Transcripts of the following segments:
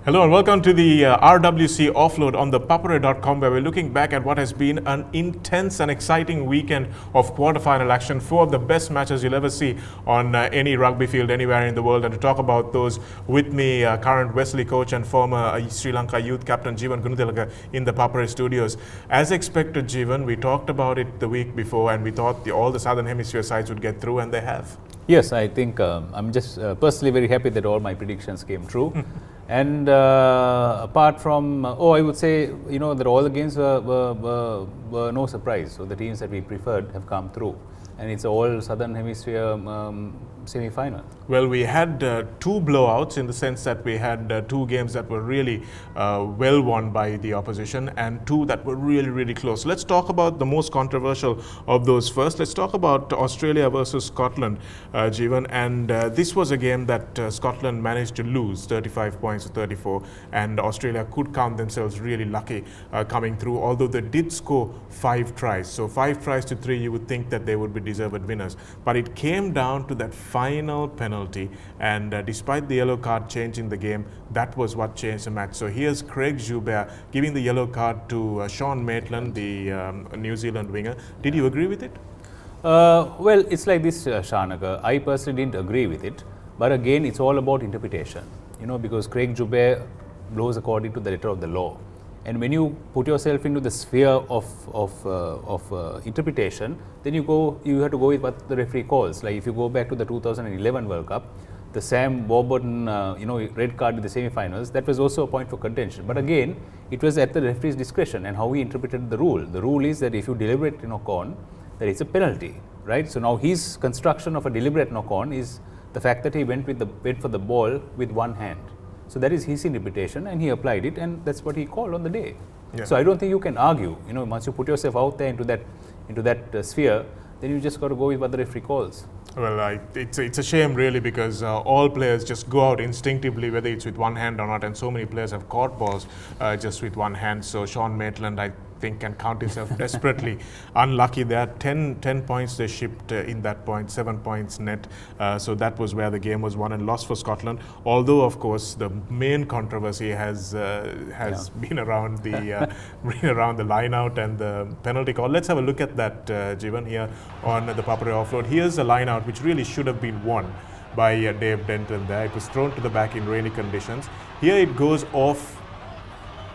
Hello and welcome to the RWC Offload on ThePapare.com, where we're looking back at what has been an intense and exciting weekend of quarterfinal action. Four of the best matches you'll ever see on any rugby field anywhere in the world. And to talk about those with me, current Wesley coach and former Sri Lanka youth captain Jayan Goonetilleke in the Papare studios. As expected, Jayan, we talked about it the week before and we thought all the Southern Hemisphere sides would get through, and they have. Yes, I think I'm just personally very happy that all my predictions came true. And apart from, I would say, that all the games were no surprise. So the teams that we preferred have come through. And it's all Southern Hemisphere semi-final. Well, we had two blowouts in the sense that we had two games that were really well won by the opposition and two that were really, really close. Let's talk about the most controversial of those first. Let's talk about Australia versus Scotland, Jayan. And this was a game that Scotland managed to lose 35 points to 34, and Australia could count themselves really lucky coming through, although they did score 5 tries. So 5 tries to 3, you would think that they would be deserved winners. But it came down to that final penalty, and despite the yellow card changing the game, that was what changed the match. So here's Craig Joubert giving the yellow card to Sean Maitland, the New Zealand winger. Did you agree with it? Well, it's like this, Shanaka. I personally didn't agree with it, but again, it's all about interpretation. Because Craig Joubert blows according to the letter of the law. And when you put yourself into the sphere of interpretation, then you have to go with what the referee calls. Like if you go back to the 2011 World Cup, the Sam Warburton red card in the semi-finals, that was also a point for contention. But again, it was at the referee's discretion and how he interpreted the rule. The rule is that if you deliberate knock-on, that it's a penalty, right? So now his construction of a deliberate knock-on is the fact that he went for the ball with one hand. So that is his interpretation, and he applied it, and that's what he called on the day. Yeah. So I don't think you can argue. Once you put yourself out there into that sphere, then you just got to go with what the referee calls. Well, it's a shame really, because all players just go out instinctively, whether it's with one hand or not, and so many players have caught balls just with one hand. So Sean Maitland, I think, can count himself desperately unlucky. There are 10 points they shipped in that point, 7 points net. So that was where the game was won and lost for Scotland. Although, of course, the main controversy has been around the line out and the penalty call. Let's have a look at that, Jayan, here on the Papare Offload. Here's a line out which really should have been won by Dave Denton there. It was thrown to the back in rainy conditions. Here it goes off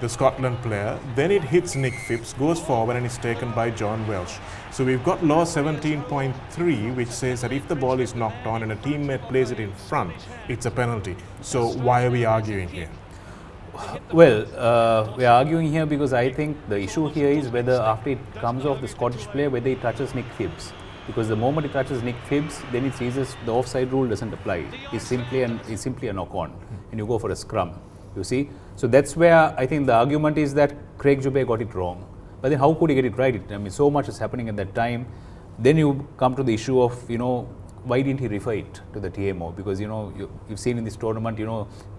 the Scotland player, then it hits Nick Phipps, goes forward, and is taken by John Welsh. So we've got law 17.3, which says that if the ball is knocked on and a teammate plays it in front, it's a penalty. So why are we arguing here? Well, we are arguing here because I think the issue here is whether after it comes off the Scottish player, whether it touches Nick Phipps. Because the moment it touches Nick Phipps, then it sees the offside rule doesn't apply. It's simply a knock-on, and you go for a scrum. You see, so that's where I think the argument is that Craig Joubert got it wrong. But then how could he get it right? I mean, so much is happening at that time. Then you come to the issue of, why didn't he refer it to the TMO? Because, you've seen in this tournament,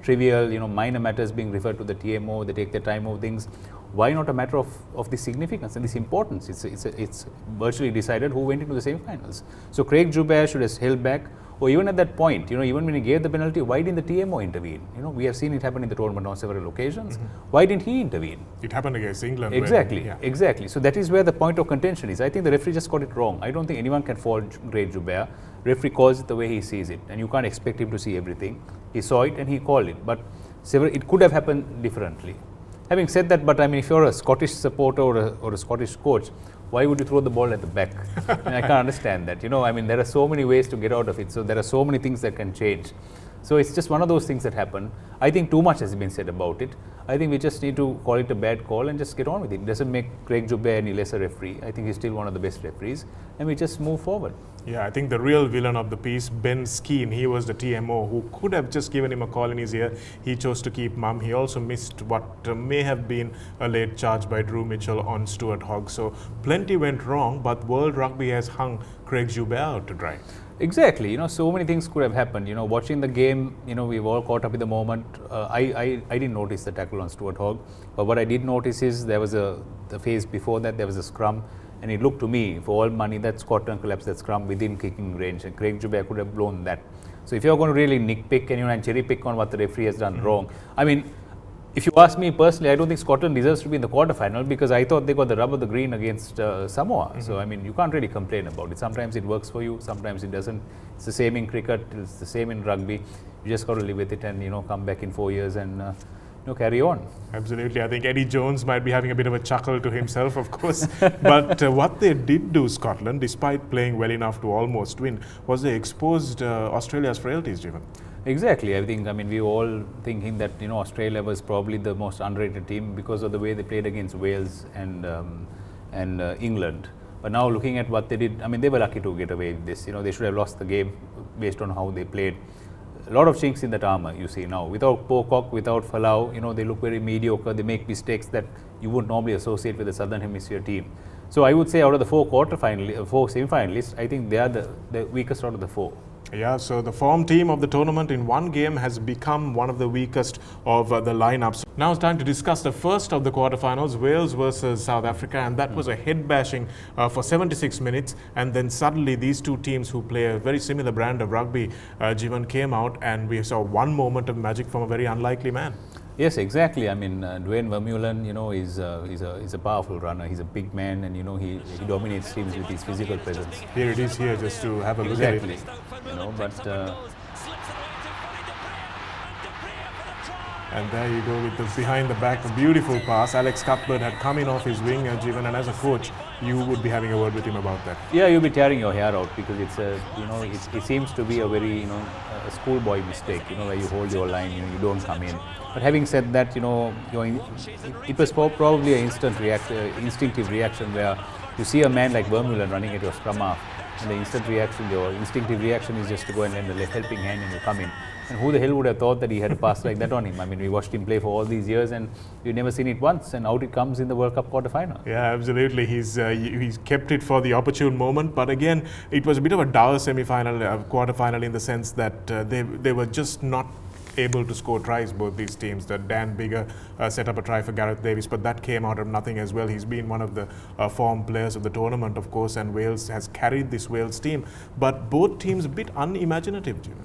trivial, minor matters being referred to the TMO, they take their time over things. Why not a matter of this significance and this importance? It's virtually decided who went into the semi-finals. So Craig Joubert should have held back. Or even at that point, even when he gave the penalty, why didn't the TMO intervene? We have seen it happen in the tournament on several occasions. Why didn't he intervene? It happened against England. Exactly, exactly. So that is where the point of contention is. I think the referee just got it wrong. I don't think anyone can fault Craig Joubert. Referee calls it the way he sees it, and you can't expect him to see everything. He saw it and he called it, but it could have happened differently. Having said that, but I mean, if you're a Scottish supporter or a Scottish coach, why would you throw the ball at the back? I can't understand that. I mean, there are so many ways to get out of it. So there are so many things that can change. So it's just one of those things that happen. I think too much has been said about it. I think we just need to call it a bad call and just get on with it. It doesn't make Craig Joubert any lesser referee. I think he's still one of the best referees, and we just move forward. Yeah, I think the real villain of the piece, Ben Skeen, he was the TMO who could have just given him a call in his ear. He chose to keep mum. He also missed what may have been a late charge by Drew Mitchell on Stuart Hogg. So plenty went wrong, but World Rugby has hung Craig Joubert out to dry. Exactly, so many things could have happened. Watching the game, we've all caught up with the moment. I didn't notice the tackle on Stuart Hogg, but what I did notice is there was the phase before that, there was a scrum, and it looked to me, for all money, that Scotland collapsed that scrum within kicking range, and Craig Joubert could have blown that. So if you're going to really nitpick and cherry pick on what the referee has done wrong, I mean, if you ask me personally, I don't think Scotland deserves to be in the quarterfinal because I thought they got the rub of the green against Samoa. So, I mean, you can't really complain about it. Sometimes it works for you, sometimes it doesn't. It's the same in cricket, it's the same in rugby. You just got to live with it and, come back in 4 years and, carry on. Absolutely. I think Eddie Jones might be having a bit of a chuckle to himself, of course. But what they did do, Scotland, despite playing well enough to almost win, was they exposed Australia's frailties, Jayan. Exactly. I mean, we were all thinking that, Australia was probably the most underrated team because of the way they played against Wales and England. But now looking at what they did, I mean, they were lucky to get away with this. They should have lost the game based on how they played. A lot of chinks in that armour, you see now. Without Pocock, without Falau, they look very mediocre. They make mistakes that you would normally associate with the Southern Hemisphere team. So I would say out of the four semi-finalists, I think they are the weakest out of the four. Yeah, so the form team of the tournament in one game has become one of the weakest of the lineups. Now it's time to discuss the first of the quarterfinals, Wales versus South Africa, and that was a head bashing for 76 minutes. And then suddenly these two teams who play a very similar brand of rugby, Jayan, came out and we saw one moment of magic from a very unlikely man. Yes, exactly. I mean, Duane Vermeulen, is a powerful runner. He's a big man, and he dominates teams with his physical presence. Here it is, here just to have a look at it. Exactly. But. And there you go with the behind the back, a beautiful pass. Alex Cuthbert had come in off his wing, Jayan, and as a coach, you would be having a word with him about that. Yeah, you'll be tearing your hair out because it's it seems to be a very a schoolboy mistake, where you hold your line, you don't come in. But having said that, it was probably an instinctive reaction where you see a man like Vermeulen running at your scrum half, and the instinctive reaction is just to go and lend a helping hand and you come in. And who the hell would have thought that he had a pass like that on him? I mean, we watched him play for all these years and we've never seen it once, and out it comes in the World Cup quarter-final. Yeah, absolutely. He's kept it for the opportune moment, but again, it was a bit of a dour semi-final, quarter-final in the sense that they were just not able to score tries, both these teams. That Dan Biggar set up a try for Gareth Davis, but that came out of nothing as well. He's been one of the form players of the tournament, of course, and Wales has carried this Wales team. But both teams a bit unimaginative, Jayan.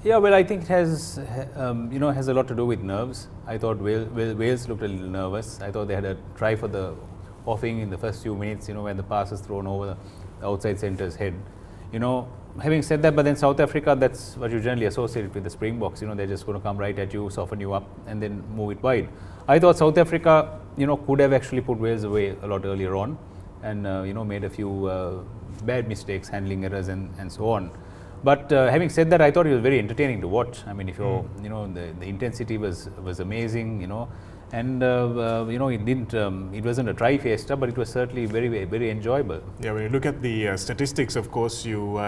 Yeah, well, I think it has, has a lot to do with nerves. I thought Wales looked a little nervous. I thought they had a try for the offing in the first few minutes, when the pass is thrown over the outside centre's head. Having said that, but then South Africa, that's what you generally associate with the Springboks. They're just going to come right at you, soften you up, and then move it wide. I thought South Africa, could have actually put Wales away a lot earlier on, and made a few bad mistakes, handling errors, and so on. But having said that, I thought it was very entertaining to watch. I mean, if you're, the intensity was amazing, and it wasn't a tri-fiesta, but it was certainly very, very enjoyable. Yeah, when you look at the statistics, of course, you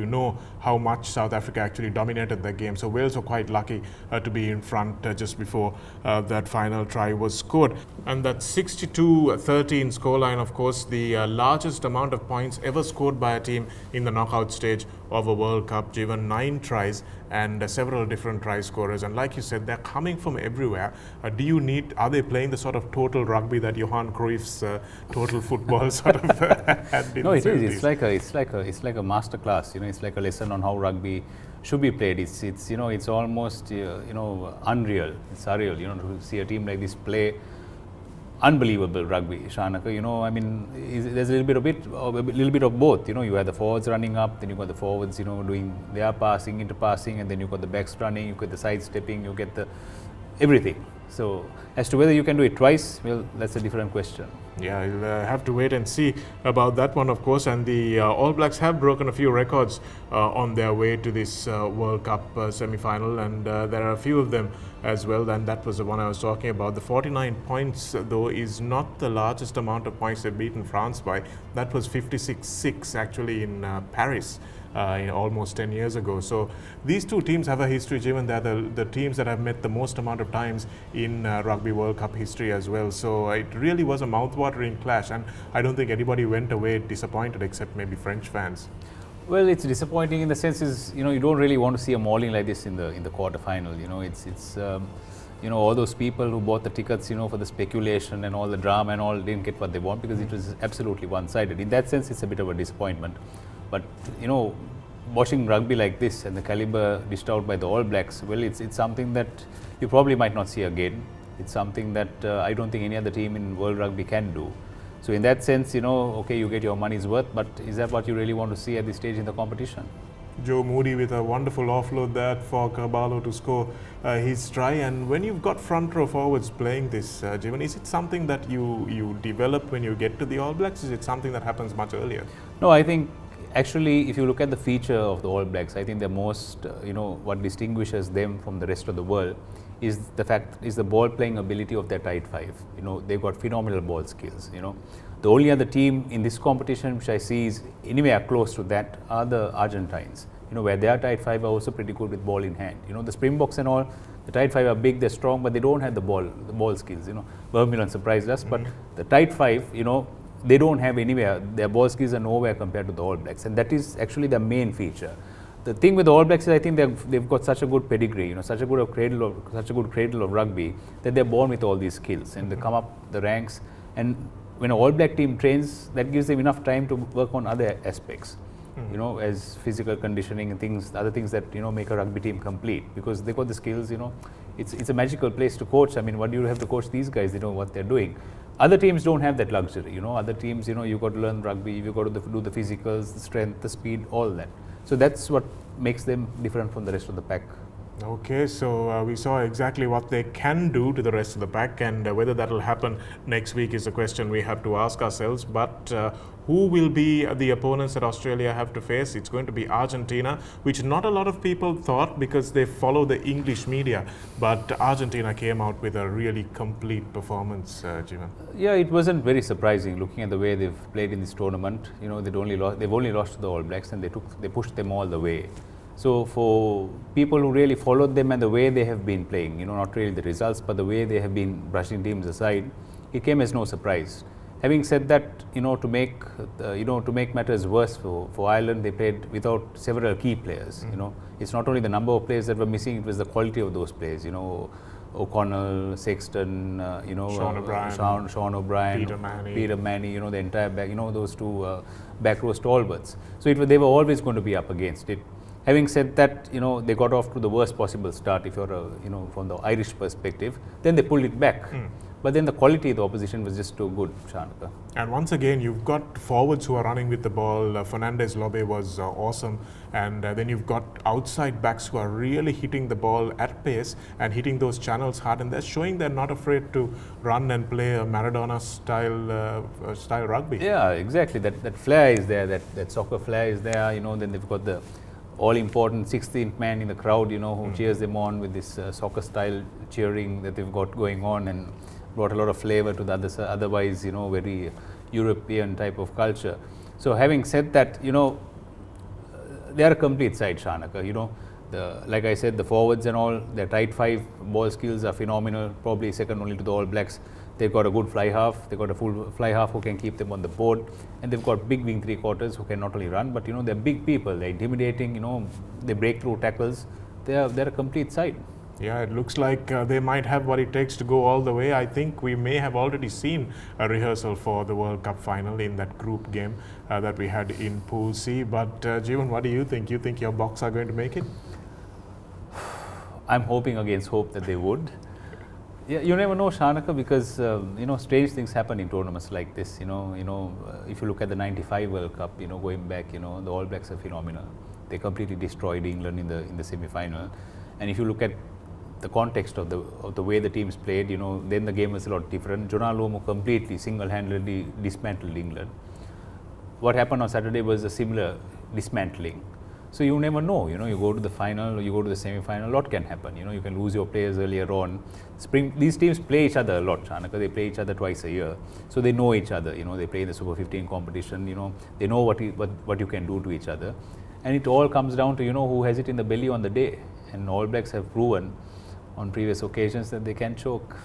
know how much South Africa actually dominated that game. So Wales were quite lucky to be in front just before that final try was scored. And that 62-13 scoreline, of course, the largest amount of points ever scored by a team in the knockout stage of a World Cup, given 9 tries and several different try scorers. And like you said, they're coming from everywhere. Are they playing the sort of total rugby that Johan Cruyff's total football sort of had been? No, it is. It's like a master class. It's like a lesson on how rugby should be played. It's almost unreal. It's surreal. To see a team like this play unbelievable rugby, Shanaka. I mean, there's a little bit of both. You have the forwards running up, then you got the forwards, doing their passing, interpassing, and then you got the backs running, you get the sidestepping, you get the everything. So as to whether you can do it twice, well, that's a different question. Yeah, you'll have to wait and see about that one, of course. And the All Blacks have broken a few records on their way to this World Cup semi-final, and there are a few of them as well. And that was the one I was talking about. The 49 points, though, is not the largest amount of points they've beaten France by. That was 56-6 actually in Paris. Almost 10 years ago. So these two teams have a history, given they're the teams that have met the most amount of times in Rugby World Cup history as well. So it really was a mouth-watering clash, and I don't think anybody went away disappointed except maybe French fans. Well, it's disappointing in the sense is, you don't really want to see a mauling like this in the quarterfinal. It's all those people who bought the tickets, for the speculation and all the drama and all didn't get what they want because it was absolutely one-sided. In that sense, it's a bit of a disappointment. But, watching rugby like this and the caliber dished out by the All Blacks, well, it's something that you probably might not see again. It's something that I don't think any other team in world rugby can do. So in that sense, okay, you get your money's worth, but is that what you really want to see at this stage in the competition? Joe Moody with a wonderful offload there for Caballo to score his try. And when you've got front row forwards playing this, Jayan, is it something that you develop when you get to the All Blacks? Is it something that happens much earlier? No, I think actually if you look at the feature of the All Blacks, I think the most, what distinguishes them from the rest of the world is the ball playing ability of their tight five. They've got phenomenal ball skills. The only other team in this competition which I see is anywhere close to that are the Argentines. Where their tight five are also pretty good with ball in hand. The Springboks and all, the tight five are big, they're strong, but they don't have the ball skills. Vermeulen surprised us, but the tight five, they don't have anywhere. Their ball skills are nowhere compared to the All Blacks, and that is actually the main feature. The thing with the All Blacks is I think they've got such a good pedigree, such a good cradle of rugby that they're born with all these skills and they come up the ranks. And when an All Black team trains, that gives them enough time to work on other aspects, as physical conditioning and other things that make a rugby team complete, because they've got the skills. It's a magical place to coach. I mean, what do you have to coach these guys? They know what they're doing. Other teams don't have that luxury. Other teams, you've got to learn rugby, you've got to do the physicals, the strength, the speed, all that. So that's what makes them different from the rest of the pack. Okay, so we saw exactly what they can do to the rest of the pack, and whether that will happen next week is a question we have to ask ourselves. But who will be the opponents that Australia have to face? It's going to be Argentina, which not a lot of people thought because they follow the English media. But Argentina came out with a really complete performance, Jayan. Yeah, it wasn't very surprising looking at the way they've played in this tournament. They've only lost to the All Blacks, and they pushed them all the way. So for people who really followed them and the way they have been playing, not really the results, but the way they have been brushing teams aside, it came as no surprise. Having said that, to make matters worse for Ireland, they played without several key players. It's not only the number of players that were missing; it was the quality of those players. O'Connell, Sexton, Sean O'Brien, Peter Manny, the entire back, those two back row stalwarts. So they were always going to be up against it. Having said that, they got off to the worst possible start if you're, from the Irish perspective. Then they pulled it back. But then the quality of the opposition was just too good, Shanaka. And once again, you've got forwards who are running with the ball. Fernandez Lobe was awesome. And then you've got outside backs who are really hitting the ball at pace and hitting those channels hard. And they're showing they're not afraid to run and play a Maradona style rugby. Yeah, exactly. That flair is there. That soccer flair is there. Then they've got the all-important 16th man in the crowd, who cheers them on with this soccer-style cheering that they've got going on, and brought a lot of flavor to the otherwise, very European type of culture. So having said that, they are a complete side, Shanaka. Like I said, the forwards and all, their tight five ball skills are phenomenal, probably second only to the All Blacks. They've got a good fly half, they've got a full fly half who can keep them on the board, and they've got big wing three quarters who can not only run, but they're big people, they're intimidating, they break through tackles, they're a complete side. Yeah, it looks like they might have what it takes to go all the way. I think we may have already seen a rehearsal for the World Cup final in that group game that we had in Pool C. But Jayan, what do you think? You think your Boks are going to make it? I'm hoping against hope that they would. Yeah, you never know, Shanaka, because strange things happen in tournaments like this. If you look at the '95 World Cup, going back, the All Blacks are phenomenal. They completely destroyed England in the semi-final. And if you look at the context of the way the teams played, then the game was a lot different. Jonah Lomu completely single-handedly dismantled England. What happened on Saturday was a similar dismantling. So you never know, you go to the final or you go to the semi-final, a lot can happen. You can lose your players earlier on. These teams play each other a lot, Shanaka. They play each other twice a year, so they know each other. They play in the Super 15 competition. They know what you can do to each other, and it all comes down to who has it in the belly on the day. And All Blacks have proven on previous occasions that they can choke.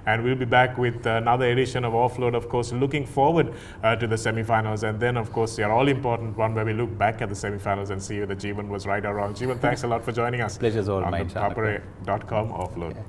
And we'll be back with another edition of Offload, of course, looking forward to the semi-finals, and then of course the all-important one where we look back at the semi-finals and see whether Jayan was right or wrong. Jayan, thanks a lot for joining us. Pleasure's all mine, ThePapare.com Offload. Yeah.